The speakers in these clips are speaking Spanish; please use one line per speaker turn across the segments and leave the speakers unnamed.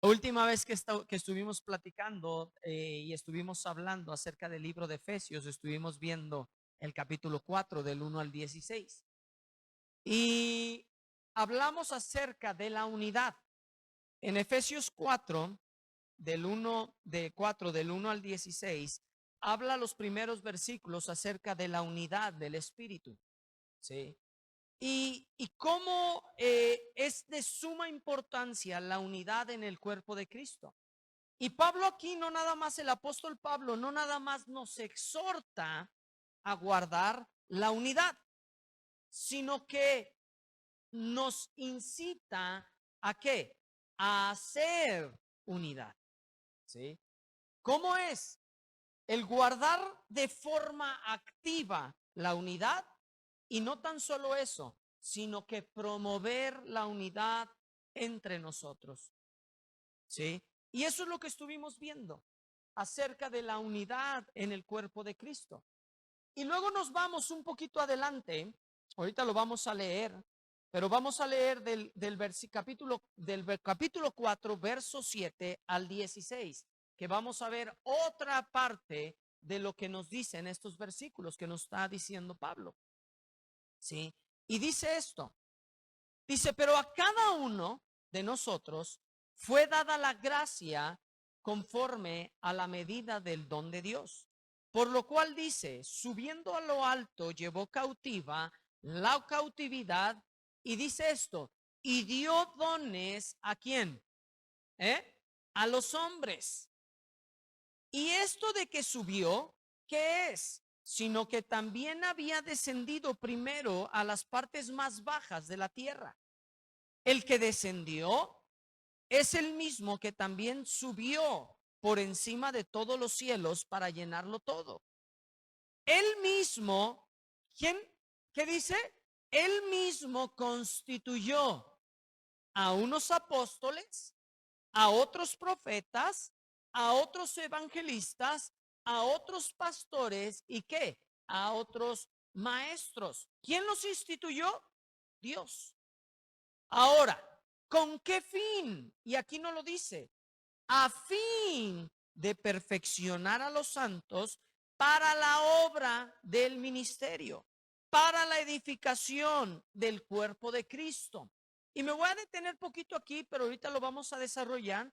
La última vez que estuvimos platicando y estuvimos hablando acerca del libro de Efesios, estuvimos viendo el capítulo 4 del 1 al 16 y hablamos acerca de la unidad. En Efesios 4 del 1 al 16 habla los primeros versículos acerca de la unidad del Espíritu, ¿sí? Y cómo es de suma importancia la unidad en el cuerpo de Cristo. Y Pablo aquí no nada más, el apóstol Pablo no nada más nos exhorta a guardar la unidad, sino que nos incita a qué? A hacer unidad, ¿sí? ¿Cómo es? El guardar de forma activa la unidad y no tan solo eso, sino que promover la unidad entre nosotros, ¿sí? Y eso es lo que estuvimos viendo acerca de la unidad en el cuerpo de Cristo. Y luego nos vamos un poquito adelante, ahorita lo vamos a leer, pero vamos a leer capítulo 4, verso 7 al 16, que vamos a ver otra parte de lo que nos dicen estos versículos que nos está diciendo Pablo, ¿sí? Y dice esto, dice, pero a cada uno de nosotros fue dada la gracia conforme a la medida del don de Dios. Por lo cual dice, subiendo a lo alto, llevó cautiva la cautividad y dice esto, y dio dones a quién, ¿eh? A los hombres. Y esto de que subió, ¿qué es? Sino que también había descendido primero a las partes más bajas de la tierra. El que descendió es el mismo que también subió por encima de todos los cielos para llenarlo todo. Él mismo, ¿quién? ¿Qué dice? Él mismo constituyó a unos apóstoles, a otros profetas, a otros evangelistas, a otros pastores y qué? A otros maestros. ¿Quién los instituyó? Dios. Ahora, ¿con qué fin? Y aquí no lo dice. A fin de perfeccionar a los santos para la obra del ministerio, para la edificación del cuerpo de Cristo. Y me voy a detener poquito aquí, pero ahorita lo vamos a desarrollar,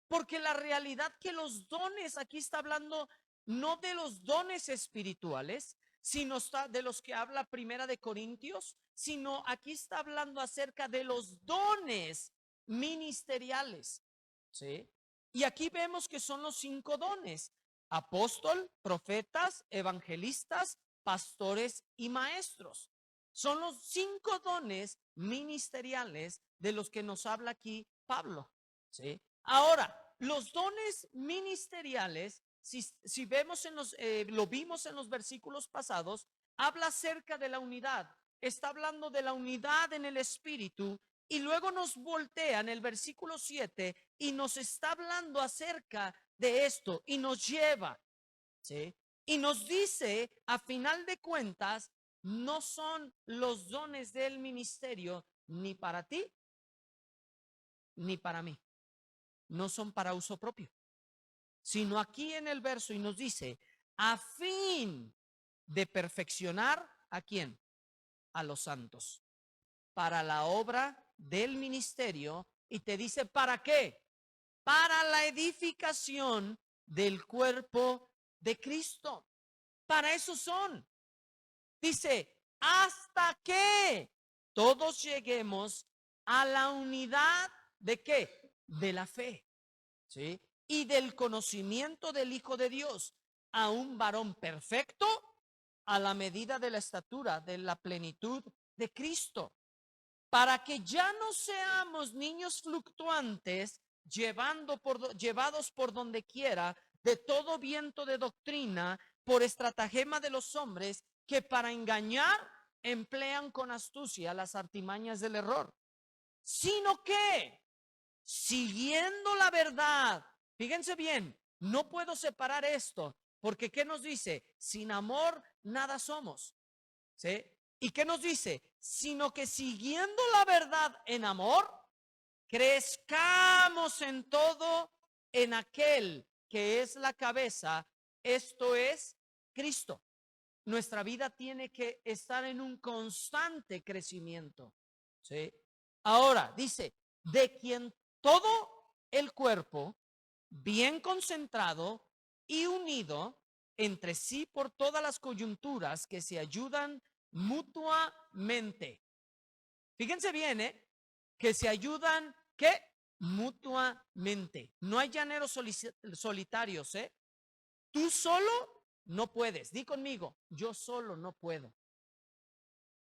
porque la realidad que los dones, aquí está hablando no de los dones espirituales, sino está de los que habla Primera de Corintios, sino aquí está hablando acerca de los dones ministeriales, ¿sí? Y aquí vemos que son los 5 dones: apóstol, profetas, evangelistas, pastores y maestros. Son los 5 dones ministeriales de los que nos habla aquí Pablo, ¿sí? Ahora, los dones ministeriales, si vemos lo vimos en los versículos pasados, habla acerca de la unidad, está hablando de la unidad en el espíritu, y luego nos voltea en el versículo 7 y nos está hablando acerca de esto y nos lleva, ¿sí? Y nos dice, a final de cuentas, no son los dones del ministerio ni para ti ni para mí, no son para uso propio, sino aquí en el verso y nos dice, a fin de perfeccionar a quién, a los santos, para la obra del ministerio, y te dice, ¿para qué? Para la edificación del cuerpo de Cristo. Para eso son. Dice, hasta que todos lleguemos a la unidad de qué? De la fe, ¿sí? Y del conocimiento del Hijo de Dios, a un varón perfecto, a la medida de la estatura, de la plenitud de Cristo, para que ya no seamos niños fluctuantes, llevados por donde quiera, de todo viento de doctrina, por estratagema de los hombres, que para engañar emplean con astucia las artimañas del error, sino que siguiendo la verdad. Fíjense bien, no puedo separar esto, porque ¿qué nos dice? Sin amor nada somos, ¿sí? ¿Y qué nos dice? Sino que siguiendo la verdad en amor, crezcamos en todo en aquel que es la cabeza, esto es Cristo. Nuestra vida tiene que estar en un constante crecimiento. ¿Sí? Ahora, dice, de quien todo el cuerpo, bien concentrado y unido entre sí por todas las coyunturas que se ayudan mutuamente. Fíjense bien, que se ayudan, ¿qué? Mutuamente. No hay llaneros solitarios, ¿eh? Tú solo no puedes. Di conmigo, yo solo no puedo.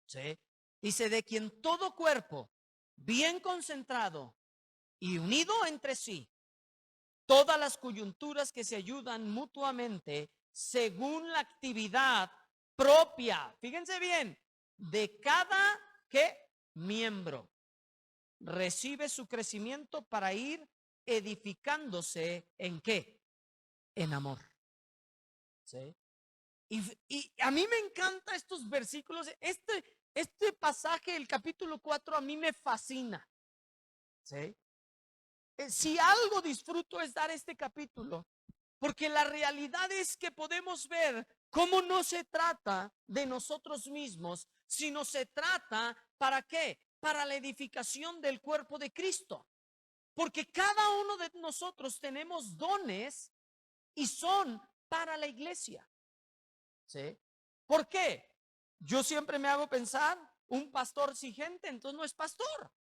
¿Sí? Dice, de quien todo cuerpo, bien concentrado y unido entre sí, todas las coyunturas que se ayudan mutuamente según la actividad propia, fíjense bien, de cada ¿qué? Miembro, recibe su crecimiento para ir edificándose en ¿qué? En amor. ¿Sí? Y a mí me encantan estos versículos. Este pasaje, el capítulo 4, a mí me fascina. ¿Sí? Si algo disfruto es dar este capítulo, porque la realidad es que podemos ver cómo no se trata de nosotros mismos, sino se trata ¿para qué? Para la edificación del cuerpo de Cristo. Porque cada uno de nosotros tenemos dones y son para la iglesia. ¿Sí? ¿Por qué? Yo siempre me hago pensar, un pastor sin gente, entonces no es pastor.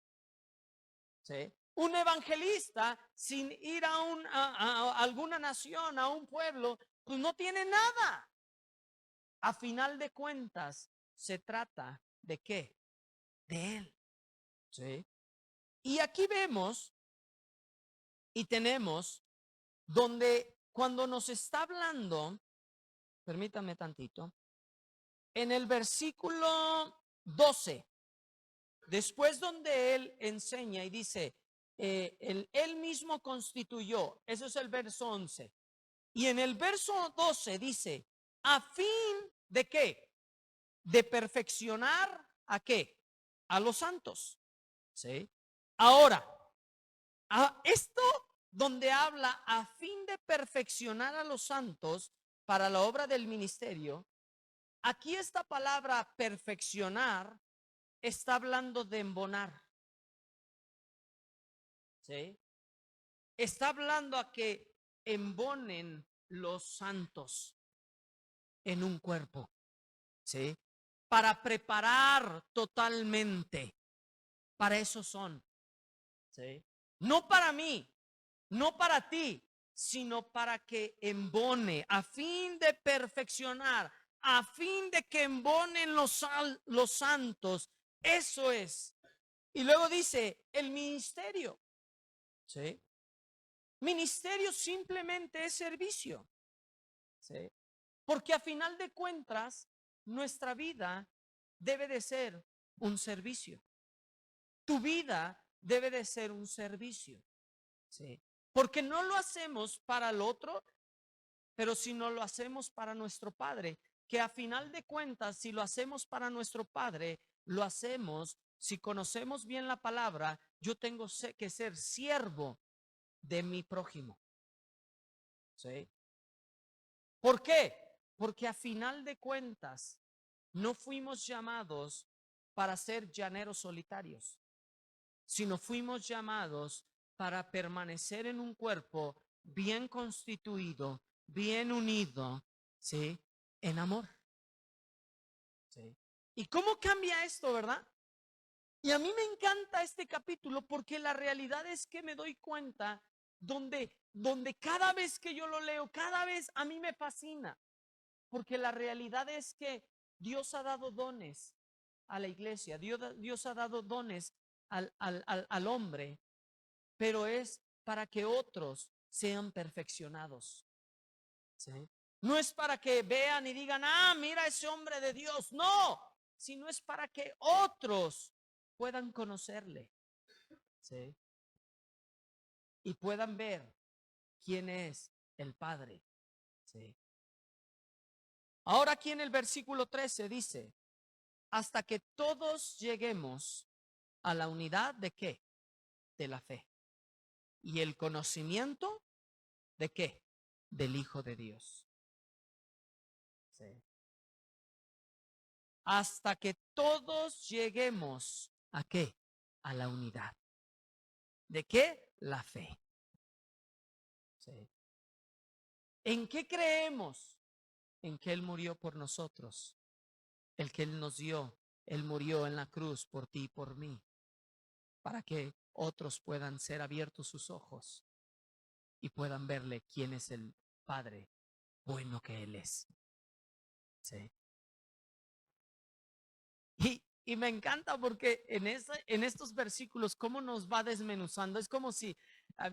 ¿Sí? Un evangelista sin ir a alguna nación, a un pueblo, pues no tiene nada. A final de cuentas, se trata de qué? De él. ¿Sí? Y aquí vemos y tenemos donde cuando nos está hablando, permítanme tantito, en el versículo 12, después donde él enseña y dice, él mismo constituyó, eso es el verso 11. Y en el verso 12 dice, a fin de qué? De perfeccionar a qué? A los santos. ¿Sí? Ahora, esto donde habla a fin de perfeccionar a los santos para la obra del ministerio, aquí esta palabra perfeccionar está hablando de embonar. ¿Sí? Está hablando a que embonen los santos en un cuerpo. ¿Sí? Para preparar totalmente. Para eso son. ¿Sí? No para mí, no para ti, sino para que embone, a fin de perfeccionar, a fin de que embonen los santos. Eso es. Y luego dice, el ministerio. ¿Sí? Ministerio simplemente es servicio. ¿Sí? Porque a final de cuentas, nuestra vida debe de ser un servicio. Tu vida debe de ser un servicio. ¿Sí? Porque no lo hacemos para el otro, pero si no lo hacemos para nuestro Padre, que a final de cuentas, si lo hacemos para nuestro Padre, lo hacemos, si conocemos bien la palabra, yo tengo que ser siervo de mi prójimo. ¿Sí? ¿Por qué? Porque a final de cuentas no fuimos llamados para ser llaneros solitarios, sino fuimos llamados para permanecer en un cuerpo bien constituido, bien unido, ¿sí? En amor. ¿Sí? ¿Y cómo cambia esto, verdad? Y a mí me encanta este capítulo porque la realidad es que me doy cuenta donde cada vez que yo lo leo, cada vez a mí me fascina. Porque la realidad es que Dios ha dado dones a la iglesia, Dios ha dado dones al hombre, pero es para que otros sean perfeccionados. ¿Sí? No es para que vean y digan, mira ese hombre de Dios, no, sino es para que otros puedan conocerle. ¿Sí? Y puedan ver quién es el Padre. ¿Sí? Ahora aquí en el versículo 13 dice, hasta que todos lleguemos a la unidad de qué? de la fe. ¿Y el conocimiento de qué? Del Hijo de Dios. Sí. Hasta que todos lleguemos ¿a qué? A la unidad. ¿De qué? La fe. Sí. ¿En qué creemos? En que Él murió por nosotros. El que Él nos dio. Él murió en la cruz por ti y por mí. Para que otros puedan ser abiertos sus ojos y puedan verle quién es el Padre bueno que Él es. Sí. Y me encanta porque en estos versículos, cómo nos va desmenuzando. Es como si,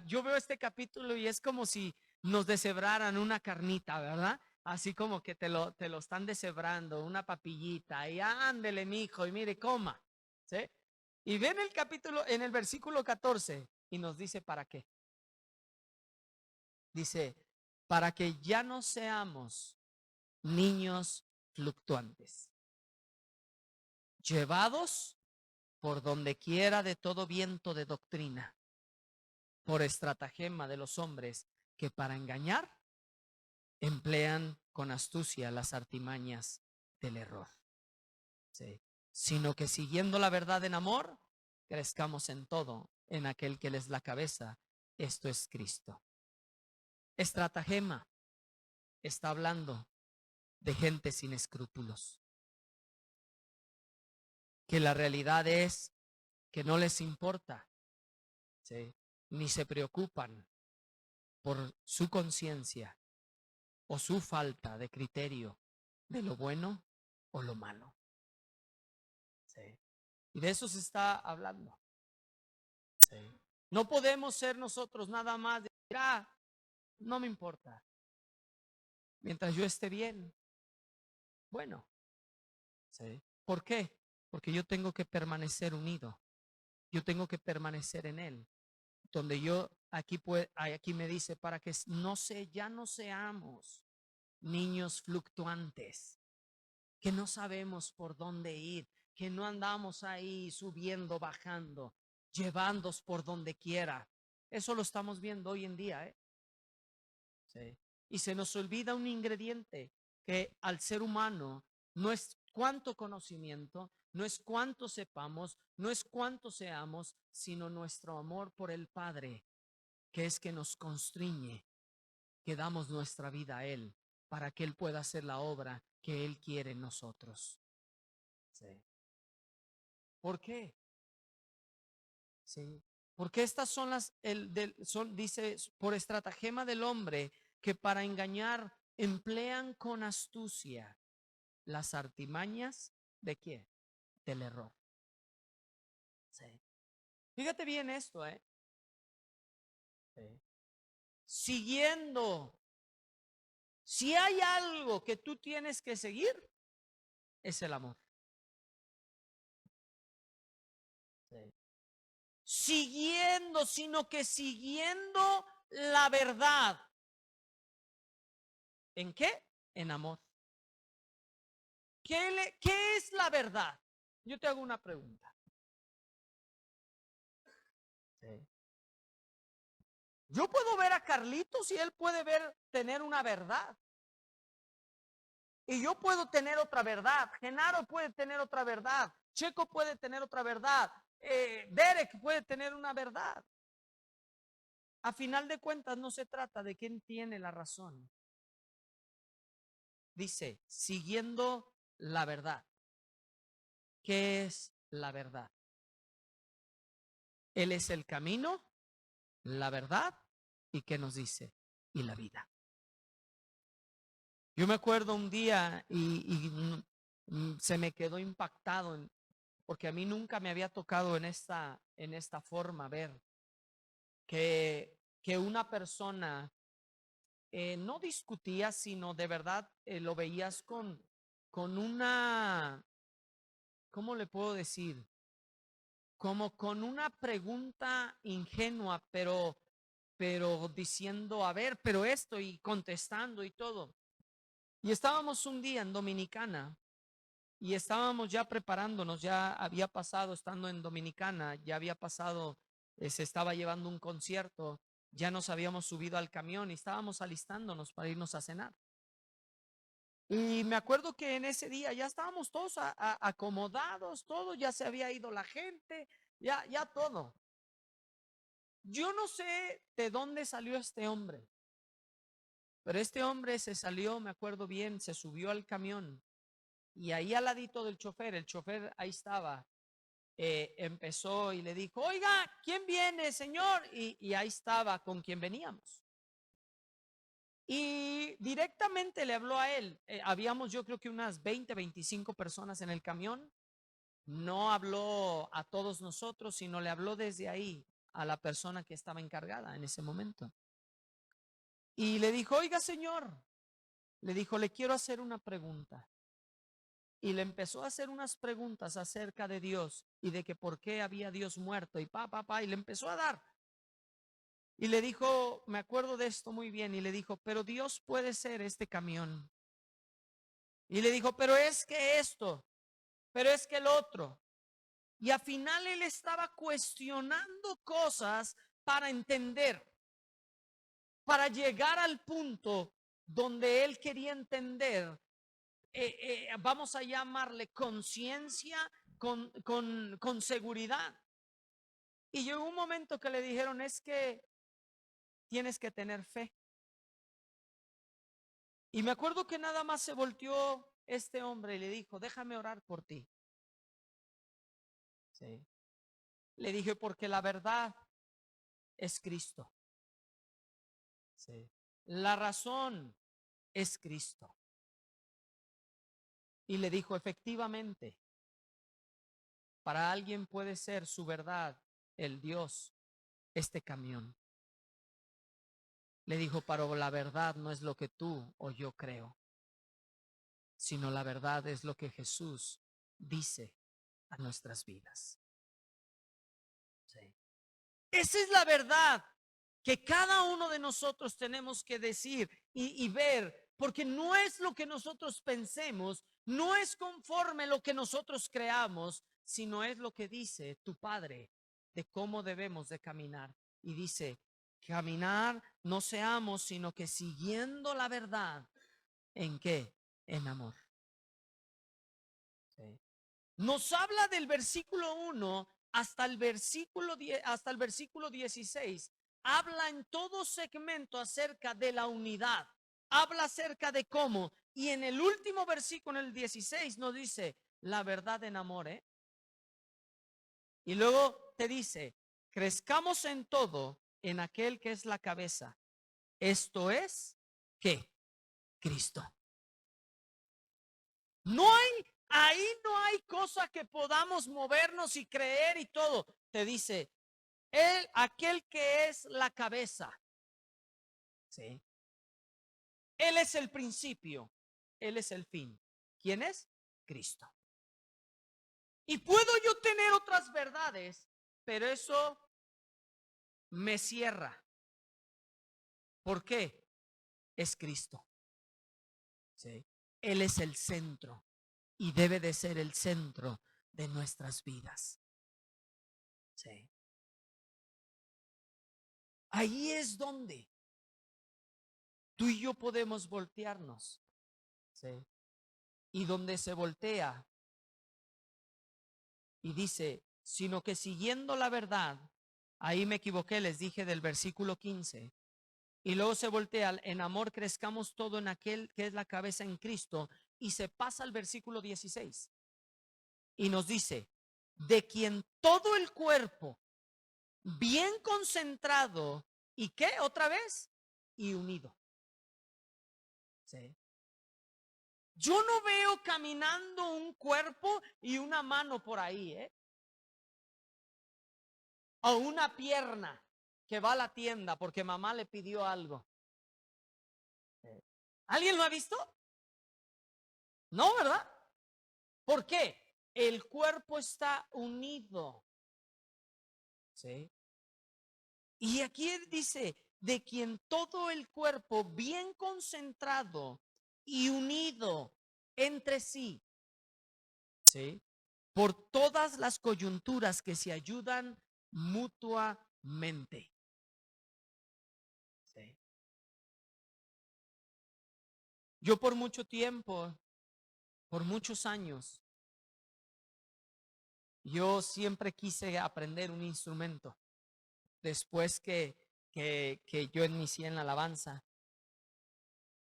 yo veo este capítulo y es como si nos deshebraran una carnita, ¿verdad? Así como que te lo están deshebrando, una papillita, y ándele, mijo, y mire, coma, ¿sí? Y ven el capítulo, en el versículo 14, y nos dice, ¿para qué? Dice, para que ya no seamos niños fluctuantes, llevados por donde quiera de todo viento de doctrina, por estratagema de los hombres que para engañar emplean con astucia las artimañas del error. Sí. Sino que siguiendo la verdad en amor, crezcamos en todo en aquel que es la cabeza, esto es Cristo. Estratagema está hablando de gente sin escrúpulos, que la realidad es que no les importa, ¿sí? Ni se preocupan por su conciencia o su falta de criterio de lo bueno o lo malo. ¿Sí? Y de eso se está hablando. ¿Sí? No podemos ser nosotros nada más de decir, no me importa. Mientras yo esté bien, bueno. ¿Sí? ¿Por qué? Porque yo tengo que permanecer unido. Yo tengo que permanecer en Él. Donde yo, aquí me dice, para que ya no seamos niños fluctuantes, que no sabemos por dónde ir, que no andamos ahí subiendo, bajando, llevándonos por donde quiera. Eso lo estamos viendo hoy en día, ¿eh? Sí. Y se nos olvida un ingrediente que al ser humano no es cuánto conocimiento, no es cuánto sepamos, no es cuánto seamos, sino nuestro amor por el Padre, que es que nos constriñe, que damos nuestra vida a Él para que Él pueda hacer la obra que Él quiere en nosotros. Sí. ¿Por qué? Sí. Porque estas son dice, por estratagema del hombre que para engañar emplean con astucia las artimañas de quién? Del error. Sí. Fíjate bien esto, ¿eh? Sí. Siguiendo. Si hay algo que tú tienes que seguir, es el amor. Sí. Siguiendo, sino que siguiendo la verdad. ¿En qué? En amor. ¿Qué es la verdad? Yo te hago una pregunta. Sí. Yo puedo ver a Carlitos y él puede tener una verdad. Y yo puedo tener otra verdad. Genaro puede tener otra verdad. Checo puede tener otra verdad. Derek puede tener una verdad. A final de cuentas no se trata de quién tiene la razón. Dice, siguiendo la verdad. ¿Qué es la verdad? Él es el camino, la verdad y ¿qué nos dice? Y la vida. Yo me acuerdo un día y se me quedó impactado porque a mí nunca me había tocado en esta forma ver que una persona no discutía, sino de verdad lo veías con una, ¿cómo le puedo decir? Como con una pregunta ingenua, pero diciendo, a ver, pero esto y contestando y todo. Y estábamos un día en Dominicana y estábamos ya preparándonos, ya había pasado, estando en Dominicana, ya había pasado se estaba llevando un concierto, ya nos habíamos subido al camión y estábamos alistándonos para irnos a cenar. Y me acuerdo que en ese día ya estábamos todos acomodados, todo, ya se había ido la gente, ya todo. Yo no sé de dónde salió este hombre, pero este hombre se salió, me acuerdo bien, se subió al camión y ahí al ladito del chofer, el chofer ahí estaba, empezó y le dijo, oiga, ¿quién viene, señor? Y ahí estaba con quien veníamos. Y directamente le habló a él. Habíamos yo creo que unas 20, 25 personas en el camión. No habló a todos nosotros, sino le habló desde ahí a la persona que estaba encargada en ese momento. Y le dijo, oiga señor, le dijo, le quiero hacer una pregunta. Y le empezó a hacer unas preguntas acerca de Dios y de que por qué había Dios muerto y y le empezó a dar. Y le dijo, me acuerdo de esto muy bien, y le dijo, pero Dios puede ser este camión. Y le dijo, pero es que esto, pero es que el otro. Y al final él estaba cuestionando cosas para entender, para llegar al punto donde él quería entender, vamos a llamarle conciencia con seguridad. Y llegó un momento que le dijeron, es que tienes que tener fe. Y me acuerdo que nada más se volteó este hombre y le dijo, déjame orar por ti. Sí. Le dije, porque la verdad es Cristo. Sí. La razón es Cristo. Y le dijo, efectivamente, para alguien puede ser su verdad el Dios, este camión. Le dijo, pero la verdad no es lo que tú o yo creo, sino la verdad es lo que Jesús dice a nuestras vidas. Sí. Esa es la verdad que cada uno de nosotros tenemos que decir y ver, porque no es lo que nosotros pensemos, no es conforme lo que nosotros creamos, sino es lo que dice tu Padre de cómo debemos de caminar. Y dice, caminar no seamos, sino que siguiendo la verdad. ¿En qué? En amor. Sí. Nos habla del versículo 1 hasta el versículo 10, hasta el versículo 16. Habla en todo segmento acerca de la unidad. Habla acerca de cómo. Y en el último versículo, en el 16, nos dice la verdad en amor. Y luego te dice, crezcamos en todo en aquel que es la cabeza. Esto es, ¿qué? Cristo. No hay, ahí no hay cosa que podamos movernos y creer y todo. Te dice, él, aquel que es la cabeza. ¿Sí? Él es el principio, él es el fin. ¿Quién es? Cristo. Y puedo yo tener otras verdades, pero eso me cierra. ¿Por qué? Es Cristo. ¿Sí? Él es el centro y debe de ser el centro de nuestras vidas. ¿Sí? Ahí es donde tú y yo podemos voltearnos. ¿Sí? Y donde se voltea y dice, sino que siguiendo la verdad, ahí me equivoqué, les dije del versículo 15, y luego se voltea, en amor crezcamos todo en aquel que es la cabeza en Cristo, y se pasa al versículo 16 y nos dice, de quien todo el cuerpo, bien concentrado, ¿y qué? Otra vez, y unido. ¿Sí? Yo no veo caminando un cuerpo y una mano por ahí, o una pierna que va a la tienda porque mamá le pidió algo. ¿Alguien lo ha visto? No, ¿verdad? ¿Por qué? El cuerpo está unido. ¿Sí? Y aquí dice, de quien todo el cuerpo bien concentrado y unido entre sí. ¿Sí? Por todas las coyunturas que se ayudan mutuamente. Sí. Yo por mucho tiempo, por muchos años, yo siempre quise aprender un instrumento. Después que yo inicié en la alabanza,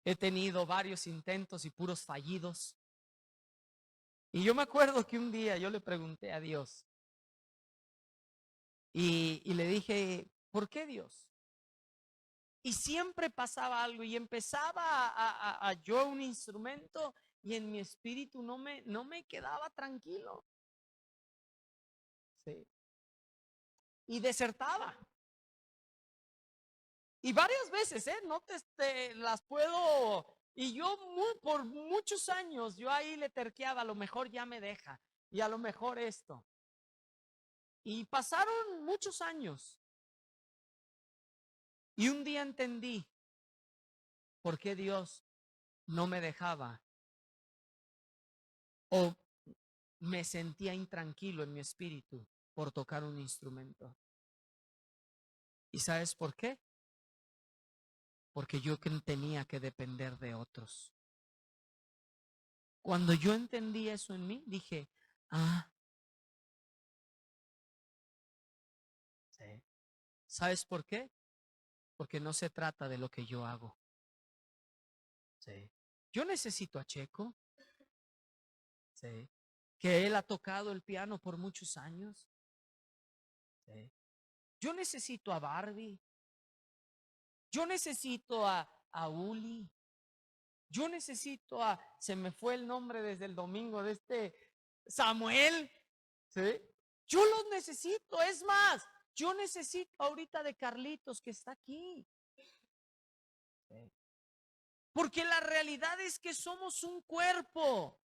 he tenido varios intentos y puros fallidos. Y yo me acuerdo que un día yo le pregunté a Dios y le dije, ¿por qué Dios? Y siempre pasaba algo y empezaba a yo un instrumento y en mi espíritu no me quedaba tranquilo. Sí. Y desertaba. Y varias veces, no te las puedo. Y yo por muchos años, yo ahí le terqueaba, a lo mejor ya me deja. Y a lo mejor esto. Y pasaron muchos años. Y un día entendí por qué Dios no me dejaba o me sentía intranquilo en mi espíritu por tocar un instrumento. ¿Y sabes por qué? Porque yo tenía que depender de otros. Cuando yo entendí eso en mí, dije, ah, sí. ¿Sabes por qué? Porque no se trata de lo que yo hago. Sí. Yo necesito a Checo, sí, que él ha tocado el piano por muchos años. Sí. Yo necesito a Barbie. Yo necesito a Uli. Yo necesito se me fue el nombre desde el domingo de Samuel. ¿Sí? Yo los necesito. Es más, yo necesito ahorita de Carlitos que está aquí. ¿Sí? Porque la realidad es que somos un cuerpo.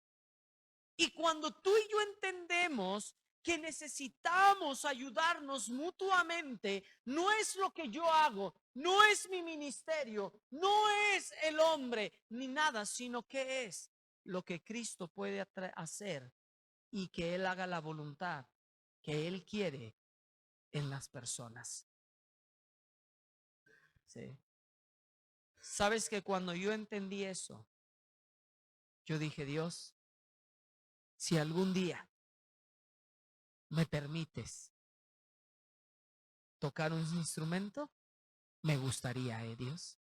Y cuando tú y yo entendemos que necesitamos ayudarnos mutuamente, no es lo que yo hago, no es mi ministerio, no es el hombre ni nada, sino que es lo que Cristo puede hacer y que Él haga la voluntad que Él quiere en las personas. Sí. Sabes que cuando yo entendí eso, yo dije, Dios, si algún día me permites tocar un instrumento, me gustaría, Dios.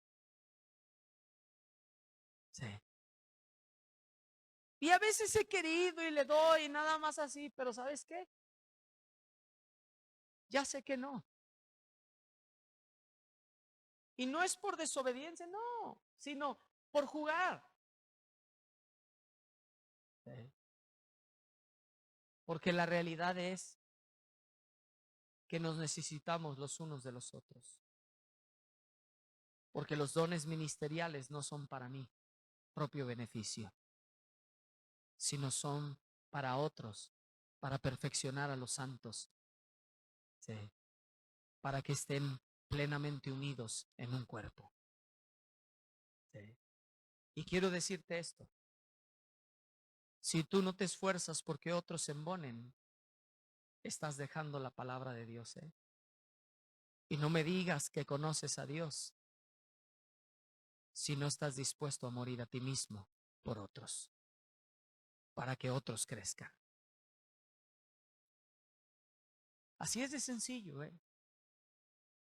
Sí. Y a veces he querido y le doy nada más así, pero ¿sabes qué? Ya sé que no. Y no es por desobediencia, no, sino por jugar. Sí. Porque la realidad es que nos necesitamos los unos de los otros. Porque los dones ministeriales no son para mí propio beneficio, sino son para otros, para perfeccionar a los santos, sí, para que estén plenamente unidos en un cuerpo. Sí. Y quiero decirte esto, si tú no te esfuerzas porque otros se embonen, estás dejando la palabra de Dios, ¿eh? Y no me digas que conoces a Dios si no estás dispuesto a morir a ti mismo por otros, para que otros crezcan. Así es de sencillo, ¿eh?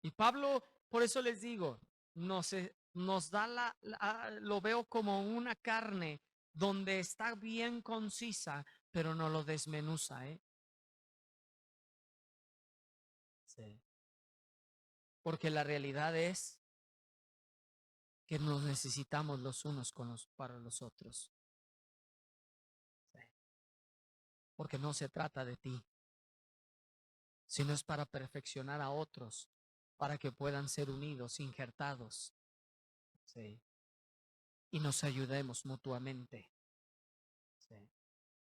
Y Pablo, por eso les digo, nos da lo veo como una carne donde está bien concisa, pero no lo desmenuza, ¿eh? Sí. Porque la realidad es que nos necesitamos los unos para los otros. Sí. Porque no se trata de ti, sino es para perfeccionar a otros, para que puedan ser unidos, injertados. Sí. Y nos ayudemos mutuamente. Sí.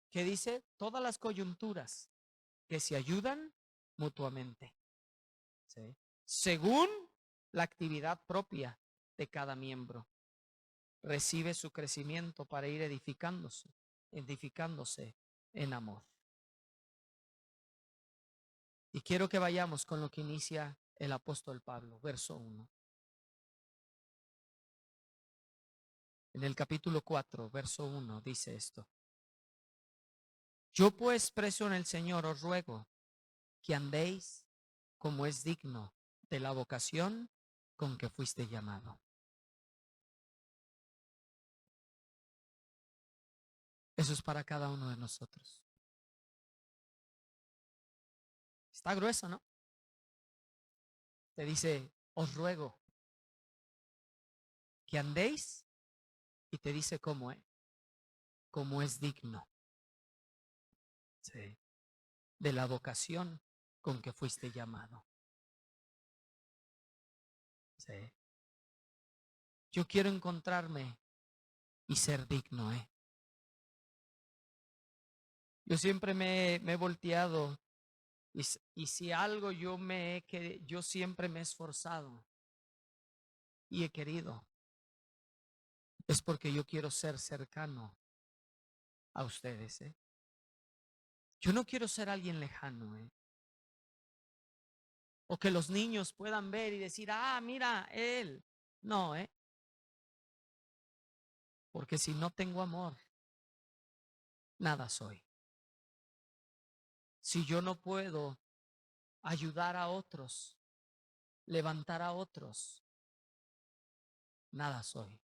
¿Qué dice? Todas las coyunturas que se ayudan mutuamente. ¿Sí? Según la actividad propia de cada miembro. Recibe su crecimiento para ir edificándose en amor. Y quiero que vayamos con lo que inicia el apóstol Pablo, verso 1. En el capítulo 4, verso 1, dice esto. Yo pues, preso en el Señor, os ruego que andéis como es digno de la vocación con que fuiste llamado. Eso es para cada uno de nosotros. Está grueso, ¿no? Te dice, os ruego que andéis, y te dice cómo, como es digno, ¿sí?, de la vocación con que fuiste llamado. ¿Sí? Yo quiero encontrarme y ser digno, Yo siempre me he volteado y si algo yo siempre me he esforzado y he querido, es porque yo quiero ser cercano a ustedes, Yo no quiero ser alguien lejano, O que los niños puedan ver y decir, ah, mira, él. No, porque si no tengo amor, nada soy. Si yo no puedo ayudar a otros, levantar a otros, nada soy.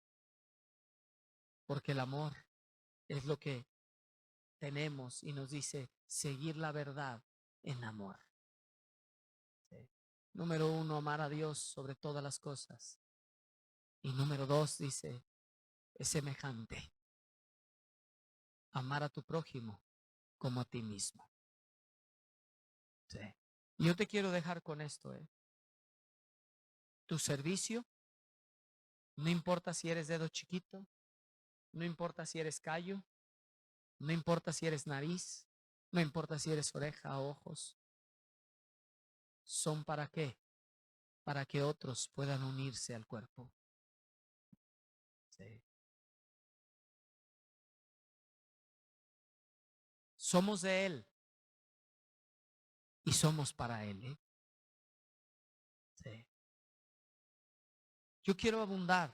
Porque el amor es lo que tenemos y nos dice seguir la verdad en amor. ¿Sí? Número 1, amar a Dios sobre todas las cosas. Y número 2, dice, es semejante. Amar a tu prójimo como a ti mismo. ¿Sí? Y yo te quiero dejar con esto, Tu servicio, no importa si eres dedo chiquito, no importa si eres callo, no importa si eres nariz, no importa si eres oreja o ojos. ¿Son para qué? Para que otros puedan unirse al cuerpo. Sí. Somos de Él y somos para Él, Sí. Yo quiero abundar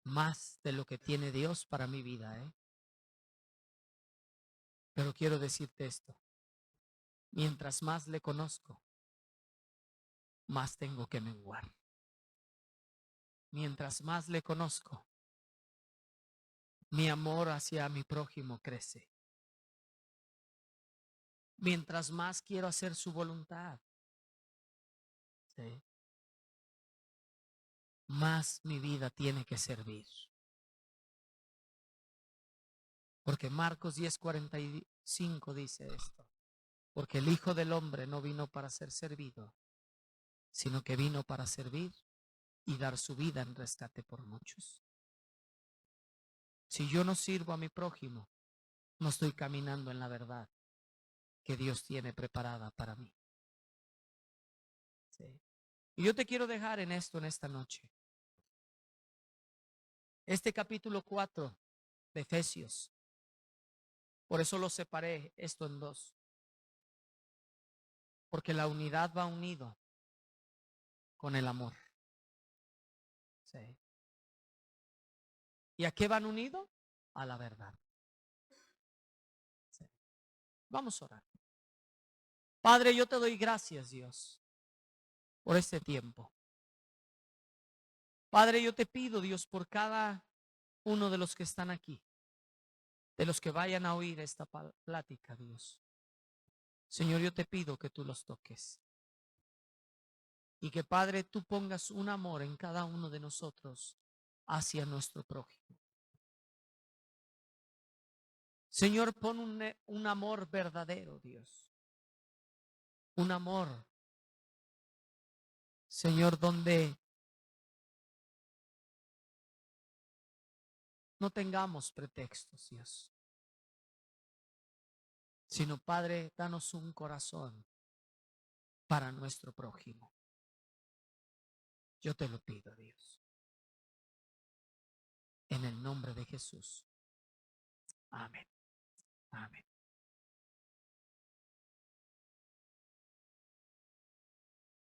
más de lo que tiene Dios para mi vida, Pero quiero decirte esto. Mientras más le conozco, más tengo que menguar. Mientras más le conozco, mi amor hacia mi prójimo crece. Mientras más quiero hacer su voluntad, ¿sí?, más mi vida tiene que servir. Porque Marcos 10:45 dice esto. Porque el Hijo del Hombre no vino para ser servido, sino que vino para servir y dar su vida en rescate por muchos. Si yo no sirvo a mi prójimo, no estoy caminando en la verdad que Dios tiene preparada para mí. ¿Sí? Y yo te quiero dejar en esto en esta noche. Este capítulo 4 de Efesios. Por eso lo separé esto en dos. Porque la unidad va unido con el amor. ¿Sí? ¿Y a qué van unidos? A la verdad. ¿Sí? Vamos a orar. Padre, yo te doy gracias, Dios, por este tiempo. Padre, yo te pido, Dios, por cada uno de los que están aquí, de los que vayan a oír esta plática, Dios. Señor, yo te pido que tú los toques. Y que, Padre, tú pongas un amor en cada uno de nosotros hacia nuestro prójimo. Señor, pon un amor verdadero, Dios. Un amor, Señor, donde no tengamos pretextos, Dios. Sino, Padre, danos un corazón para nuestro prójimo. Yo te lo pido, Dios. En el nombre de Jesús. Amén. Amén.